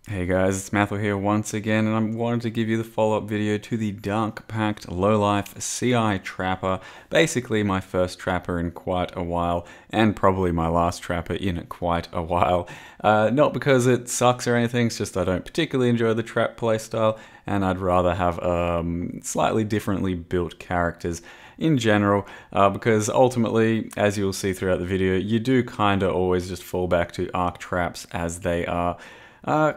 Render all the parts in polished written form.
Hey guys, it's Mathel here once again, and I wanted to give you the follow-up video to the Dark Pact Lowlife CI Trapper. Basically my first trapper in quite a while, and probably my last trapper in quite a while. Not because it sucks or anything, it's just I don't particularly enjoy the trap playstyle, and I'd rather have slightly differently built characters in general, because ultimately, as you'll see throughout the video, you do kinda always just fall back to arc traps as they are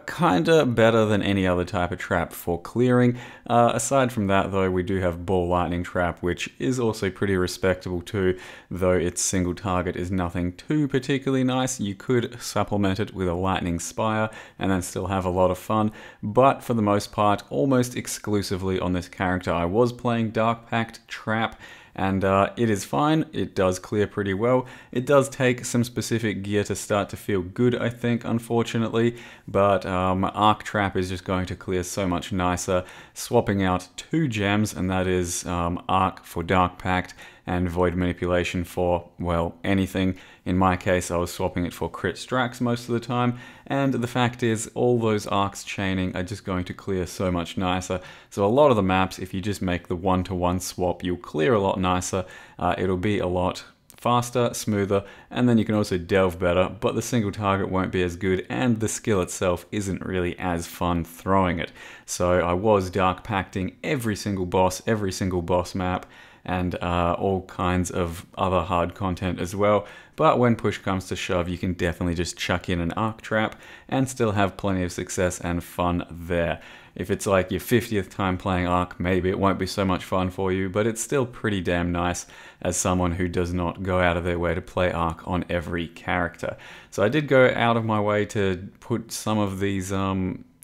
kinda better than any other type of trap for clearing. Aside from that though, we do have Ball Lightning Trap, which is also pretty respectable too, though its single target is nothing too particularly nice. You could supplement it with a Lightning Spire and then still have a lot of fun, but for the most part, almost exclusively on this character, I was playing Dark Pact Trap, and it is fine. It does clear pretty well. It does take some specific gear to start to feel good, I think, unfortunately, but Arc Trap is just going to clear so much nicer, swapping out 2 gems, and that is Arc for Dark Pact and Void Manipulation for, well, anything. In my case, I was swapping it for Crit Strikes most of the time, and the fact is, all those arcs chaining are just going to clear so much nicer. So a lot of the maps, if you just make the one-to-one swap, you'll clear a lot nicer. It'll be a lot faster, smoother, and then you can also delve better, but the single target won't be as good, and the skill itself isn't really as fun throwing it. So I was Dark Pacting every single boss map, and all kinds of other hard content as well. But when push comes to shove, you can definitely just chuck in an arc trap and still have plenty of success and fun there. If it's like your 50th time playing Arc, maybe it won't be so much fun for you, but it's still pretty damn nice as someone who does not go out of their way to play Arc on every character. So I did go out of my way to put some of these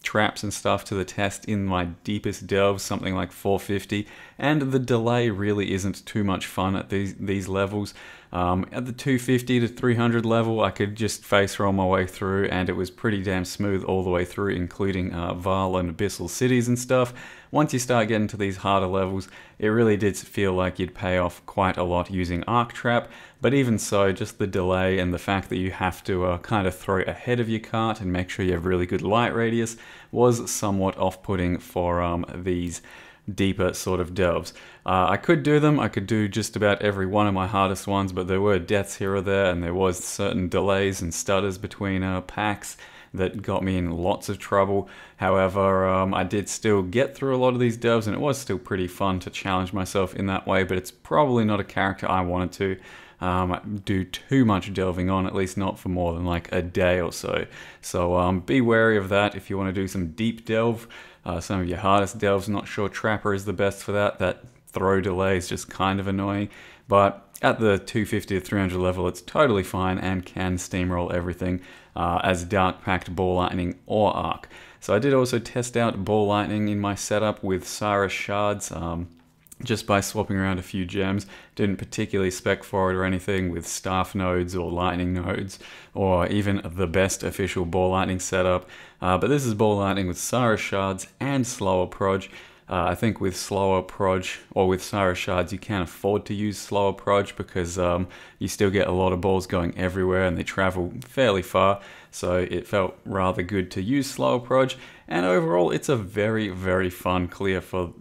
traps and stuff to the test in my deepest delves, something like 450, and the delay really isn't too much fun at these levels. At the 250 to 300 level, I could just face roll my way through, and it was pretty damn smooth all the way through, including Val and Abyssal cities and stuff. Once you start getting to these harder levels, it really did feel like you'd pay off quite a lot using Arc Trap, but even so, just the delay and the fact that you have to kind of throw ahead of your cart and make sure you have really good light radius was somewhat off-putting for these deeper sort of delves. I could do them, I could do just about every one of my hardest ones, but there were deaths here or there, and there was certain delays and stutters between packs that got me in lots of trouble. However, I did still get through a lot of these delves, and it was still pretty fun to challenge myself in that way, but it's probably not a character I wanted to do too much delving on, at least not for more than like a day or so. So be wary of that if you want to do some deep delve. Some of your hardest delves, not sure Trapper is the best for that. That throw delay is just kind of annoying, but at the 250 to 300 level, it's totally fine and can steamroll everything as Dark Pact, Ball Lightning, or Arc. So I did also test out Ball Lightning in my setup with Cyrus Shards, just by swapping around a few gems. Didn't particularly spec for it or anything with staff nodes or lightning nodes, or even the best official Ball Lightning setup. But this is Ball Lightning with Cyrus Shards and slower proj. I think with slower proj, or with Cyrus Shards, you can't afford to use slower proj because you still get a lot of balls going everywhere and they travel fairly far, so it felt rather good to use slower proj. And overall, it's a very, very fun clear for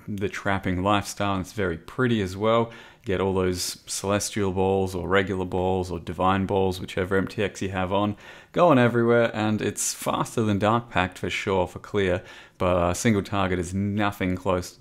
the trapping lifestyle, and it's very pretty as well. Get all those celestial balls or regular balls or divine balls, whichever MTX you have on, going everywhere, and it's faster than Dark Pact for sure for clear, but single target is nothing close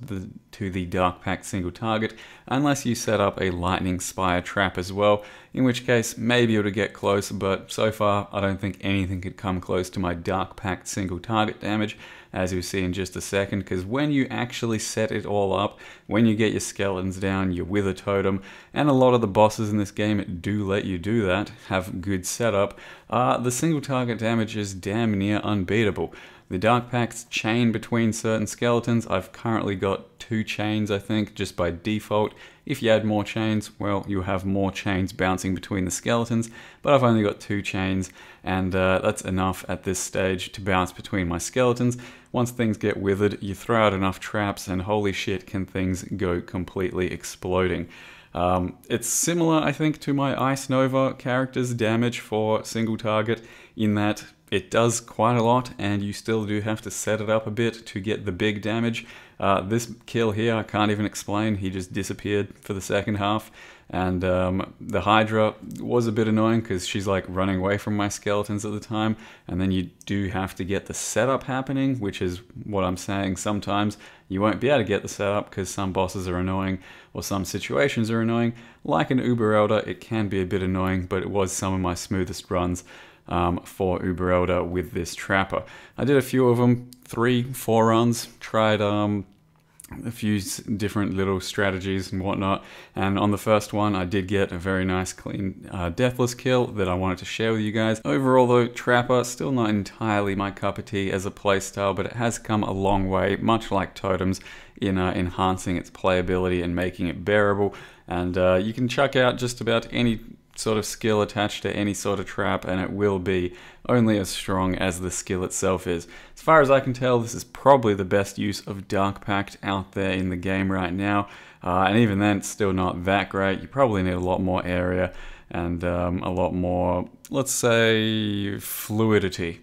to the Dark Pact single target unless you set up a Lightning Spire trap as well, in which case maybe it'll get close, but so far I don't think anything could come close to my Dark Pact single target damage, as you'll see in just a second, because when you actually set it all up, when you get your skeletons down, your Wither Totem, and a lot of the bosses in this game do let you do that, have good setup, the single target damage is damn near unbeatable. The Dark Pact's chain between certain skeletons, I've currently got 2 chains I think, just by default. If you add more chains, well, you have more chains bouncing between the skeletons, but I've only got 2 chains, and that's enough at this stage to bounce between my skeletons. Once things get withered, you throw out enough traps, and holy shit can things go completely exploding. It's similar, I think, to my Ice Nova character's damage for single target, in that it does quite a lot, and you still do have to set it up a bit to get the big damage. This kill here, I can't even explain. He just disappeared for the second half. And the Hydra was a bit annoying because she's like running away from my skeletons at the time. And then you do have to get the setup happening, which is what I'm saying. Sometimes you won't be able to get the setup because some bosses are annoying or some situations are annoying. Like an Uber Elder, it can be a bit annoying, but it was some of my smoothest runs for Uber Elder with this Trapper. I did a few of them, 3-4 runs, tried a few different little strategies and whatnot, and on the first one I did get a very nice clean deathless kill that I wanted to share with you guys. Overall though, Trapper still not entirely my cup of tea as a playstyle, but it has come a long way, much like Totems, in enhancing its playability and making it bearable. And you can chuck out just about any sort of skill attached to any sort of trap and it will be only as strong as the skill itself is. As far as I can tell, this is probably the best use of Dark Pact out there in the game right now, and even then it's still not that great. You probably need a lot more area and a lot more, let's say, fluidity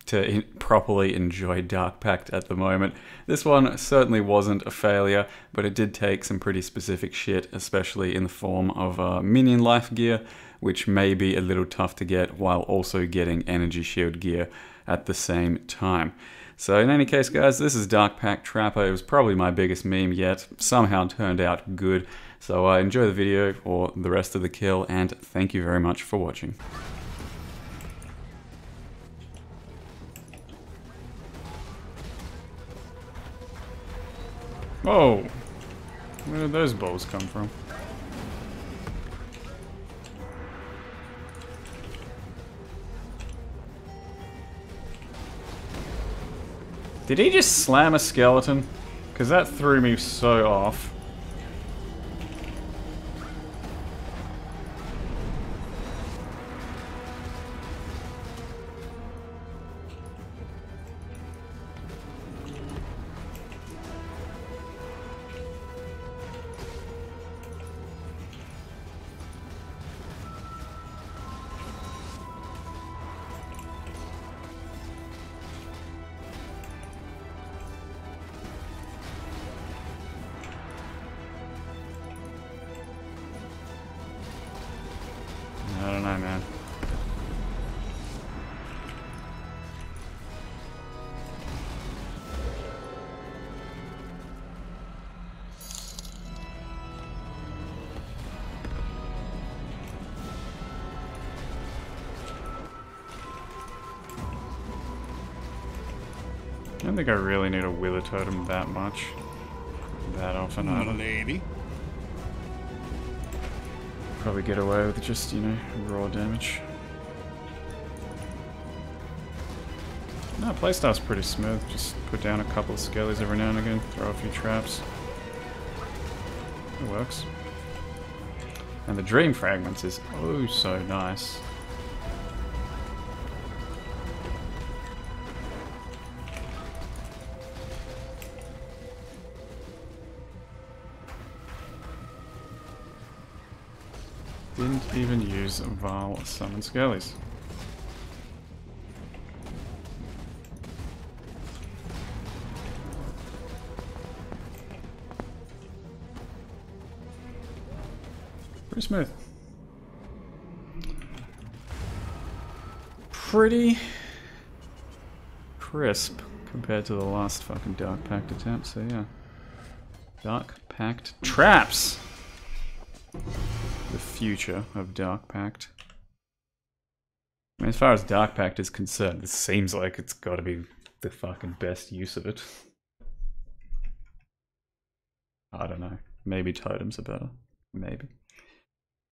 to properly enjoy Dark Pact at the moment. This one certainly wasn't a failure, but it did take some pretty specific shit, especially in the form of minion life gear, which may be a little tough to get while also getting energy shield gear at the same time. So in any case guys, this is Dark Pact Trapper. It was probably my biggest meme yet, somehow turned out good. So enjoy the video or the rest of the kill, and thank you very much for watching. Whoa! Where did those balls come from? Did he just slam a skeleton? Because that threw me so off. I don't know, man. I don't think I really need a Wither Totem that much. That often. Not a lady. Probably get away with just, you know, raw damage. No, playstyle's pretty smooth. Just put down a couple of skellies every now and again, throw a few traps. It works. And the Dream Fragments is oh so nice. Didn't even use Val Summon Skellies. Pretty smooth. Pretty crisp compared to the last fucking Dark Pact attempt, so yeah. Dark Pact traps! The future of Dark Pact. I mean, as far as Dark Pact is concerned, this seems like it's gotta be the fucking best use of it. I don't know. Maybe totems are better. Maybe.